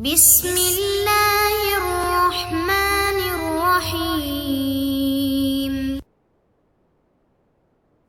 بسم اللہ الرحمن الرحیم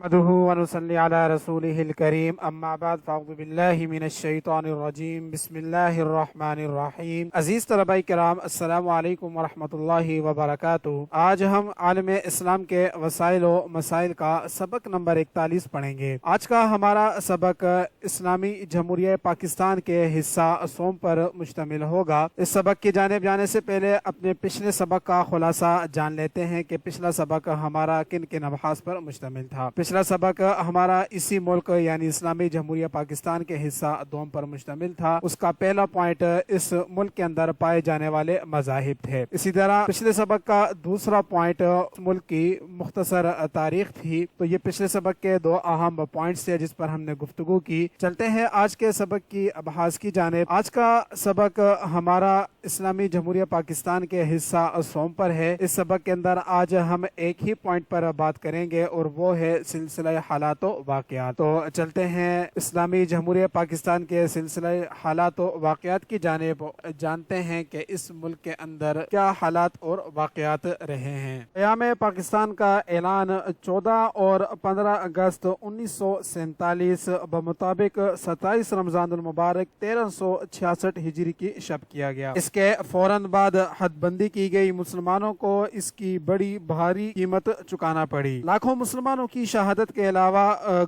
نحمده ونصلي على رسوله الكريم اما بعد فاعوذ باللہ من الشیطان الرجیم بسم اللہ الرحمن الرحیم۔ عزیز طلباء کرام، السلام علیکم ورحمۃ اللہ وبرکاتہ۔ آج ہم عالم اسلام کے وسائل و مسائل کا سبق نمبر 41 پڑھیں گے۔ آج کا ہمارا سبق اسلامی جمہوریہ پاکستان کے حصہ سوم پر مشتمل ہوگا۔ اس سبق کی جانب جانے سے پہلے اپنے پچھلے سبق کا خلاصہ جان لیتے ہیں کہ پچھلا سبق ہمارا کن کن ابحاث پر مشتمل تھا۔ پچھلا سبق ہمارا اسی ملک یعنی اسلامی جمہوریہ پاکستان کے حصہ دوم پر مشتمل تھا۔ اس کا پہلا پوائنٹ اس ملک کے اندر پائے جانے والے مذاہب تھے۔ اسی طرح پچھلے سبق کا دوسرا پوائنٹ ملک کی مختصر تاریخ تھی۔ تو یہ پچھلے سبق کے دو اہم پوائنٹس تھے جس پر ہم نے گفتگو کی۔ چلتے ہیں آج کے سبق کی ابحاث کی جانب۔ آج کا سبق ہمارا اسلامی جمہوریہ پاکستان کے حصہ سوم پر ہے۔ اس سبق کے اندر آج ہم ایک ہی پوائنٹ پر بات کریں گے اور وہ ہے سلسلہ حالات و واقعات۔ تو چلتے ہیں اسلامی جمہوریہ پاکستان کے سلسلہ حالات و واقعات کی جانب، جانتے ہیں کہ اس ملک کے اندر کیا حالات اور واقعات رہے ہیں۔ قیام پاکستان کا اعلان 14 اور 15 اگست 1947 بمطابق 27 رمضان المبارک 1366 ہجری کی شب کیا گیا۔ اس کے فوراً بعد حد بندی کی گئی۔ مسلمانوں کو اس کی بڑی بھاری قیمت چکانا پڑی۔ لاکھوں مسلمانوں کی شہادت کے علاوہ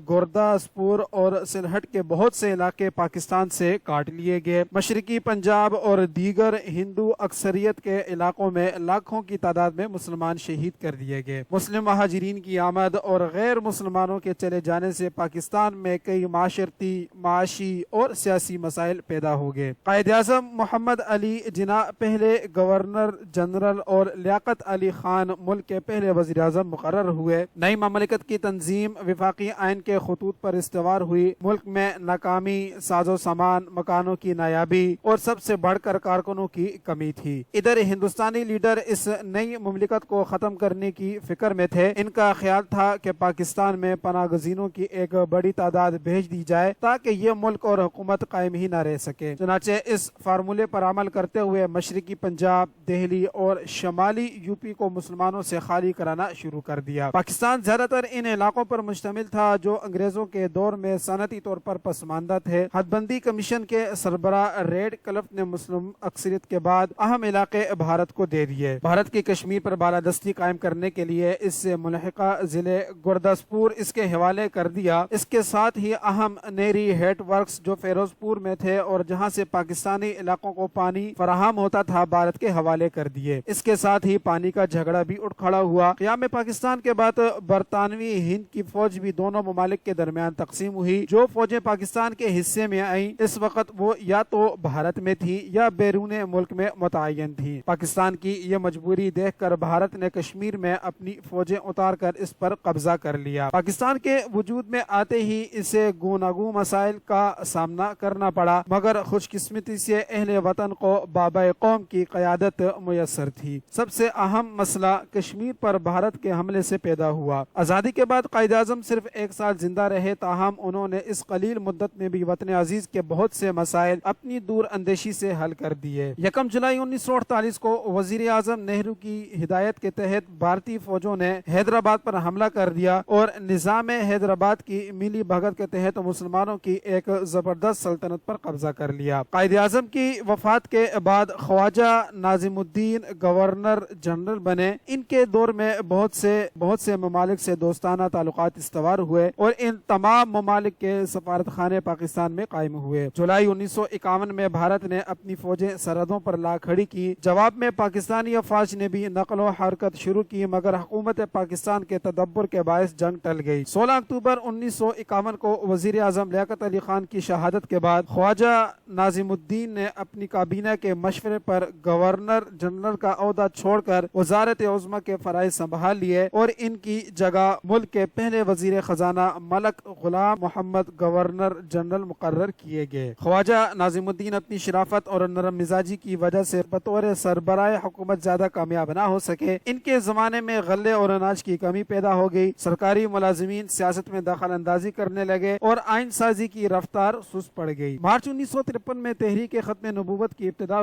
گورداسپور اور سلہٹ کے بہت سے علاقے پاکستان سے کاٹ لیے گئے۔ مشرقی پنجاب اور دیگر ہندو اکثریت کے علاقوں میں لاکھوں کی تعداد میں مسلمان شہید کر دیے گئے۔ مسلم مہاجرین کی آمد اور غیر مسلمانوں کے چلے جانے سے پاکستان میں کئی معاشرتی، معاشی اور سیاسی مسائل پیدا ہو گئے۔ قائد اعظم محمد علی جناح پہلے گورنر جنرل اور لیاقت علی خان ملک کے پہلے وزیر اعظم مقرر ہوئے۔ نئی مملکت کی تنظیم وفاقی آئین کے خطوط پر استوار ہوئی۔ ملک میں ناکامی، ساز و سامان، مکانوں کی نایابی اور سب سے بڑھ کر کارکنوں کی کمی تھی۔ ادھر ہندوستانی لیڈر اس نئی مملکت کو ختم کرنے کی فکر میں تھے۔ ان کا خیال تھا کہ پاکستان میں پناہ گزینوں کی ایک بڑی تعداد بھیج دی جائے تاکہ یہ ملک اور حکومت قائم ہی نہ رہ سکے۔ چنانچہ اس فارمولے پر عمل کرتے ہوئے مشرقی پنجاب، دہلی اور شمالی یو پی کو مسلمانوں سے خالی کرانا شروع کر دیا۔ پاکستان زیادہ تر ان علاقوں پر مشتمل تھا جو انگریزوں کے دور میں صنعتی طور پر پسماندہ تھے۔ حد بندی کمیشن کے سربراہ ریڈ کلف نے مسلم اکثریت کے بعد اہم علاقے بھارت کو دے دیے۔ بھارت کی کشمیر پر بالادستی قائم کرنے کے لیے اس سے ملحقہ ضلع گورداسپور اس کے حوالے کر دیا۔ اس کے ساتھ ہی اہم نیری ہیڈ ورکس جو فیروز پور میں تھے اور جہاں سے پاکستانی علاقوں کو پانی فراہم ہوتا تھا بھارت کے حوالے کر دیے۔ اس کے ساتھ ہی پانی کا جھگڑا بھی اٹھ کھڑا ہوا۔ قیام پاکستان کے بعد برطانوی ہند کی فوج بھی دونوں ممالک کے درمیان تقسیم ہوئی۔ جو فوجیں پاکستان کے حصے میں آئیں اس وقت وہ یا تو بھارت میں تھی یا بیرون ملک میں متعین تھی۔ پاکستان کی یہ مجبوری دیکھ کر بھارت نے کشمیر میں اپنی فوجیں اتار کر اس پر قبضہ کر لیا۔ پاکستان کے وجود میں آتے ہی اسے گوناگوں مسائل کا سامنا کرنا پڑا، مگر خوش قسمتی سے اہل وطن کو بابا قوم کی قیادت میسر تھی۔ سب سے اہم مسئلہ کشمیر پر بھارت کے حملے سے پیدا ہوا۔ آزادی کے بعد قائد اعظم صرف 1 سال زندہ رہے، تاہم انہوں نے اس قلیل مدت میں بھی وطن عزیز کے بہت سے مسائل اپنی دور اندیشی سے حل کر دیے۔ 1 جولائی 1948 کو وزیر اعظم نہرو کی ہدایت کے تحت بھارتی فوجوں نے حیدرآباد پر حملہ کر دیا اور نظام حیدرآباد کی ملی بھگت کے تحت مسلمانوں کی ایک زبردست سلطنت پر قبضہ کر لیا۔ قائد اعظم کی وفات کے بعد خواجہ ناظم الدین گورنر جنرل بنے۔ ان کے دور میں بہت سے ممالک سے دوستانہ تعلقات استوار ہوئے اور ان تمام ممالک کے سفارت خانے پاکستان میں قائم ہوئے۔ جولائی 1951 میں بھارت نے اپنی فوجیں سرحدوں پر لا کھڑی کی۔ جواب میں پاکستانی افواج نے بھی نقل و حرکت شروع کی، مگر حکومت پاکستان کے تدبر کے باعث جنگ ٹل گئی۔ 16 اکتوبر 1951 کو وزیر اعظم لیاقت علی خان کی شہادت کے بعد خواجہ ناظم الدین نے اپنی کابینہ کے مشورے پر گورنر جنرل کا عہدہ چھوڑ کر وزارت عظمیٰ کے فرائض سنبھال لیے اور ان کی جگہ ملک کے پہلے وزیر خزانہ ملک غلام محمد گورنر جنرل مقرر کیے گئے۔ خواجہ ناظم الدین اپنی شرافت اور نرم مزاجی کی وجہ سے بطور سربراہ حکومت زیادہ کامیاب نہ ہو سکے۔ ان کے زمانے میں غلے اور اناج کی کمی پیدا ہو گئی۔ سرکاری ملازمین سیاست میں دخل اندازی کرنے لگے اور آئین سازی کی رفتار سست پڑ گئی۔ مارچ 1953 میں تحریک ختم نبوت کی ابتدا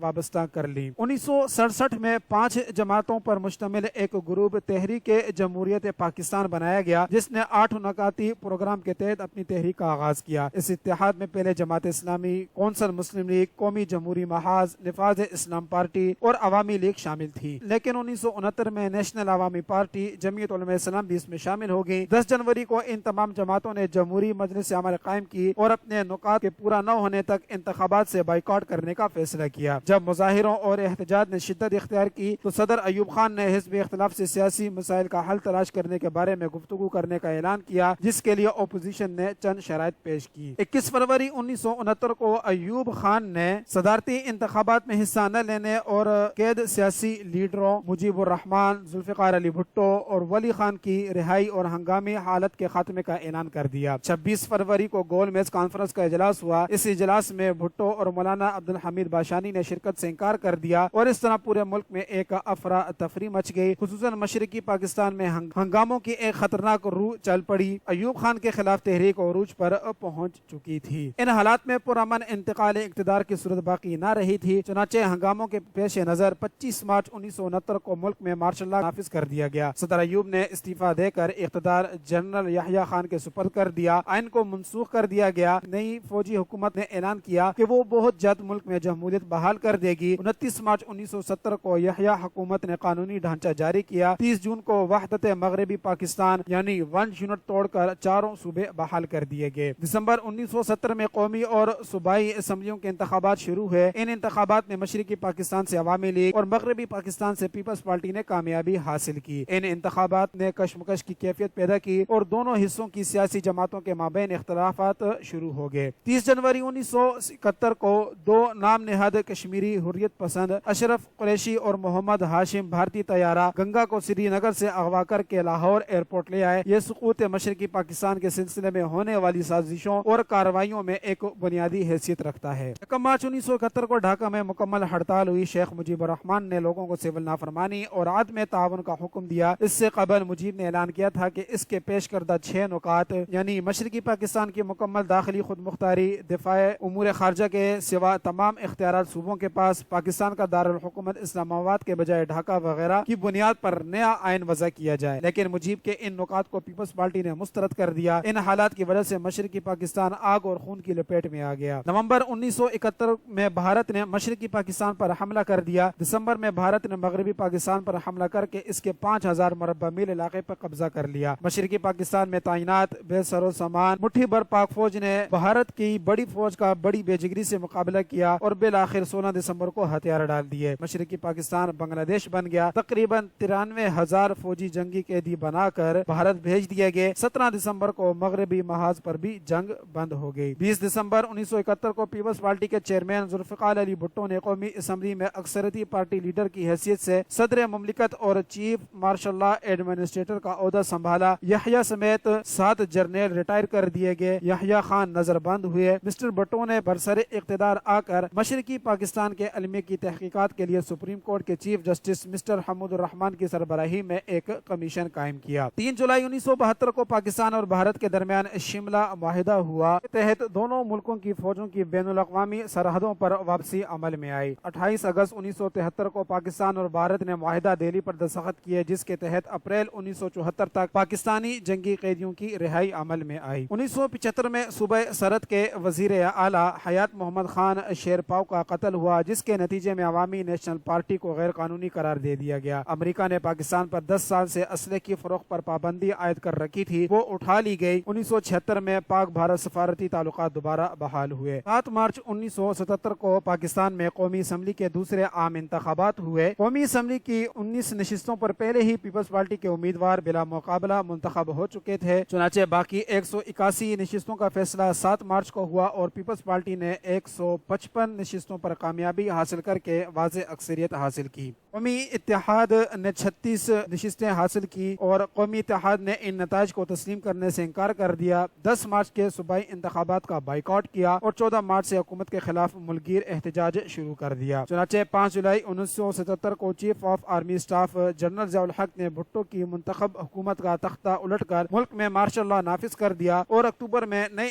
وابستہ کر لی۔ 1967 میں 5 جماعتوں پر مشتمل ایک گروپ تحریک جمہوریت پاکستان بنایا گیا، جس نے 8 نکاتی پروگرام کے تحت اپنی تحریک کا آغاز کیا۔ اس اتحاد میں پہلے جماعت اسلامی، کونسل مسلم لیگ، قومی جمہوری محاذ، نفاذ اسلام پارٹی اور عوامی لیگ شامل تھی، لیکن 1969 میں نیشنل عوامی پارٹی، جمعیت علماء اسلام بھی اس میں شامل ہو گئی۔ 10 جنوری کو ان تمام جماعتوں نے جمہوری مجلس عمل قائم کی اور اپنے نکات کے پورا نہ ہونے تک انتخابات سے بائیکاٹ کرنے کا فیصلہ کیا۔ جب مظاہروں اور احتجاج نے شدت اختیار کی تو صدر ایوب خان نے حزب اختلاف سے سیاسی مسائل کا حل تلاش کرنے کے بارے میں گفتگو کرنے کا اعلان کیا، جس کے لیے اپوزیشن نے چند شرائط پیش کی۔ 21 فروری 1969 کو ایوب خان نے صدارتی انتخابات میں حصہ نہ لینے اور قید سیاسی لیڈروں مجیب الرحمان، ذوالفقار علی بھٹو اور ولی خان کی رہائی اور ہنگامی حالت کے خاتمے کا اعلان کر دیا۔ 26 فروری کو گول میز کانفرنس کا اجلاس ہوا۔ اس اجلاس میں بھٹو اور مولانا عبدالحمید باشانی نے شرکت سے انکار کر دیا اور اس طرح پورے ملک میں ایک افراتفری مچ گئی، خصوصاً مشرقی پاکستان میں ہنگاموں کی ایک خطرناک روح چل پڑی۔ ایوب خان کے خلاف تحریک عروج پر پہنچ چکی تھی۔ ان حالات میں پرامن انتقال اقتدار کی صورت باقی نہ رہی تھی، چنانچہ ہنگاموں کے پیش نظر 25 مارچ 1969 کو ملک میں مارشل لا نافذ کر دیا گیا۔ صدر ایوب نے استعفا دے کر اقتدار جنرل یحییٰ خان کے سپرد کر دیا۔ آئین کو منسوخ کر دیا گیا۔ نئی فوجی حکومت نے اعلان کیا کہ وہ بہت جلد ملک میں جمہوریت بحال کر دے گی۔ 29 مارچ 1970 کو یحییٰ حکومت نے قانونی ڈھانچہ جاری کیا۔ 30 جون کو وحدت مغربی پاکستان یعنی 1 یونٹ توڑ کر 4 صوبے بحال کر دیے گئے۔ دسمبر 1970 میں قومی اور صوبائی اسمبلیوں کے انتخابات شروع ہوئے۔ ان انتخابات میں مشرقی پاکستان سے عوامی لیگ اور مغربی پاکستان سے پیپلز پارٹی نے کامیابی حاصل کی۔ ان انتخابات نے کشمکش کی کیفیت پیدا کی اور دونوں حصوں کی سیاسی جماعتوں کے مابین اختلافات شروع ہو گئے۔ 30 جنوری 1971 کو 2 نام نہاد کشمیری حریت پسند اشرف قریشی اور محمد ہاشم بھارتی طیارہ گنگا کو سری نگر سے اغوا کر کے لاہور ایئرپورٹ لے آئے۔ یہ سقوط مشرقی پاکستان کے سلسلے میں ہونے والی سازشوں اور کارروائیوں میں ایک بنیادی حیثیت رکھتا ہے۔ 1 مارچ 1971 کو ڈھاکہ میں مکمل ہڑتال ہوئی۔ شیخ مجیب الرحمان نے لوگوں کو سول نافرمانی اور عدم تعاون کا حکم دیا۔ اس سے قبل مجیب نے اعلان کیا تھا کہ اس کے پیش کردہ 6 نکات یعنی مشرقی پاکستان کی مکمل داخلی خود مختاری، دفاع امور خارجہ کے سوا تمام اختیارات صوبوں کے پاس، پاکستان کا دارالحکومت اسلام آباد کے بجائے ڈھاکہ وغیرہ کی بنیاد پر نیا آئین وضع کیا جائے، لیکن مجیب کے ان نکات کو پیپلز پارٹی نے مسترد کر دیا۔ ان حالات کی وجہ سے مشرقی پاکستان آگ اور خون کی لپیٹ میں آ گیا۔ نومبر 1971 میں بھارت نے مشرقی پاکستان پر حملہ کر دیا۔ دسمبر میں بھارت نے مغربی پاکستان پر حملہ کر کے اس کے 5000 مربع میل علاقے پر قبضہ کر لیا۔ مشرقی پاکستان میں تعینات بے سر و سامان مٹھی بھر پاک فوج نے بھارت کی بڑی فوج کا بڑی بے جگری سے مقابلہ کیا اور بالآخر 16 دسمبر کو ہتھیار ڈال دیے۔ مشرقی پاکستان بنگلہ دیش بن گیا۔ تقریباً 93,000 فوجی جنگی قیدی بنا کر بھارت بھیج دیے گئے۔ 17 دسمبر کو مغربی محاذ پر بھی جنگ بند ہو گئی۔ 20 دسمبر 1971 کو پیپلز پارٹی کے چیئرمین ذوالفقار علی بھٹو نے قومی اسمبلی میں اکثریتی پارٹی لیڈر کی حیثیت سے صدر مملکت اور چیف مارشل لا ایڈمنسٹریٹر کا عہدہ سنبھالا۔ یحییٰ سمیت 7 جرنیل ریٹائر کر دیے گئے۔ یحییٰ خان نظر بند ہوئے۔ مسٹر بھٹو نے برسر اقتدار آ کر مشرقی پاکستان کے علمے کی تحقیقات کے لیے سپریم کورٹ کے چیف جسٹس مسٹر حمود الرحمان کی سربراہی میں ایک کمیشن قائم کیا۔ 3 جولائی 1972 کو پاکستان اور بھارت کے درمیان شملہ معاہدہ ہوا۔ اس کے تحت دونوں ملکوں کی فوجوں کی بین الاقوامی سرحدوں پر واپسی عمل میں آئی۔ 28 اگست 1973 کو پاکستان اور بھارت نے معاہدہ دہلی پر دستخط کیے، جس کے تحت اپریل 1974 تک پاکستانی جنگی قیدیوں کی رہائی عمل میں آئی۔ 1975 میں صوبہ سرحد کے وزیر اعلیٰ حیات محمد خان شیرپاؤ کا قتل ہوا، جس کے نتیجے میں عوامی نیشنل پارٹی کو غیر قانونی قرار دے دیا گیا۔ امریکہ نے پاکستان پر 10 سال سے اسلحے کی فروخت پر پابندی عائد کر رکھی تھی، وہ اٹھا لی گئی۔ 1976 میں پاک بھارت سفارتی تعلقات دوبارہ بحال ہوئے۔ 7 مارچ 1977 کو پاکستان میں قومی اسمبلی کے دوسرے عام انتخابات ہوئے۔ قومی اسمبلی کی 19 نشستوں پر پہلے ہی پیپلز پارٹی کے امیدوار بلا مقابلہ منتخب ہو چکے تھے، چنانچہ باقی 181 نشستوں کا فیصلہ 7 مارچ کو ہوا اور پیپلز پارٹی نے 155 نشستوں پر کامیابی حاصل کر کے واضح اکثریت حاصل کی۔ قومی اتحاد نے 36 نشستیں حاصل کی اور قومی اتحاد نے ان نتائج کو تسلیم کرنے سے انکار کر دیا۔ 10 مارچ کے صوبائی انتخابات کا بائیکاٹ کیا اور 14 مارچ سے حکومت کے خلاف ملکگیر احتجاج شروع کر دیا۔ چنانچہ 5 جولائی 1977 کو chief of army staff general Zia الحق نے بھٹو کی منتخب حکومت کا تختہ الٹ کر ملک میں مارشل لا نافذ کر دیا اور اکتوبر میں نئے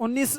19